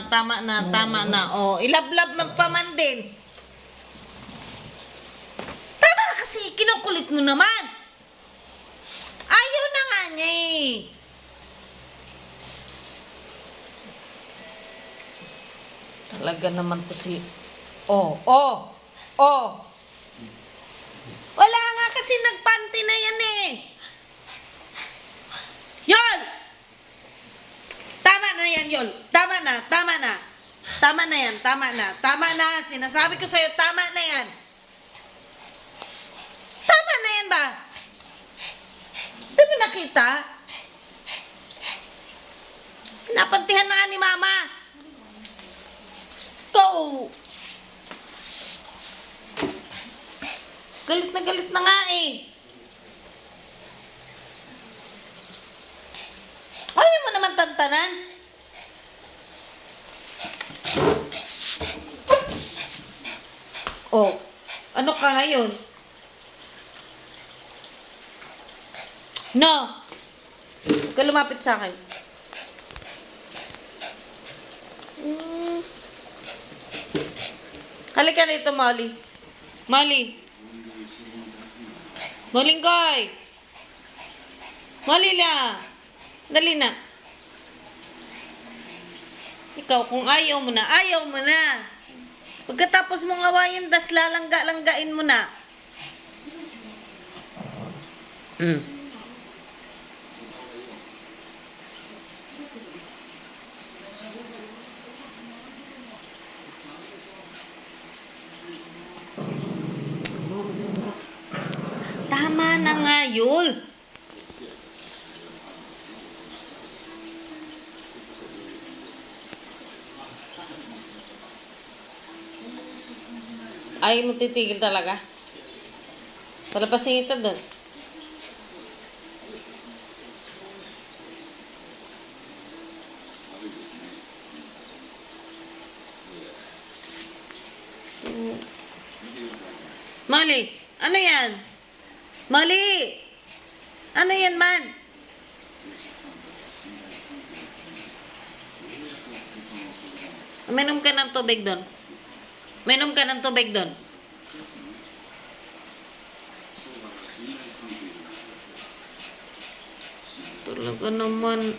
tama na, tama na. Oh, ilablab man pa man din. Tama na kasi, kinukulit mo naman. Ayaw na nga niya eh. Talaga naman to si... Oh. Wala nga kasi nagpanty na yan eh. Yol! Tama na yan, Yol. Tama na. Tama na yan, tama na. Sinasabi ko sa'yo, tama na yan. Tama na yan ba? Di ba nakita? Napantihan na nga ni Mama. Go! Galit na nga eh. Ayaw mo naman tantanan. Oh, ano ka ngayon? No. Huwag ka lumapit sa akin. Halika rito, Molly. Molinggoy! Molly la! Dali na. Ikaw, kung ayaw mo na. Pagkatapos mong awayin, das lalangga-langgain mo na. Tama na nga, Yul. Ay, mo titigil talaga. Palapasin ito doon. Molly, ano yan? Molly! Ano yan man? Minom ka ng tubig doon. Talaga naman.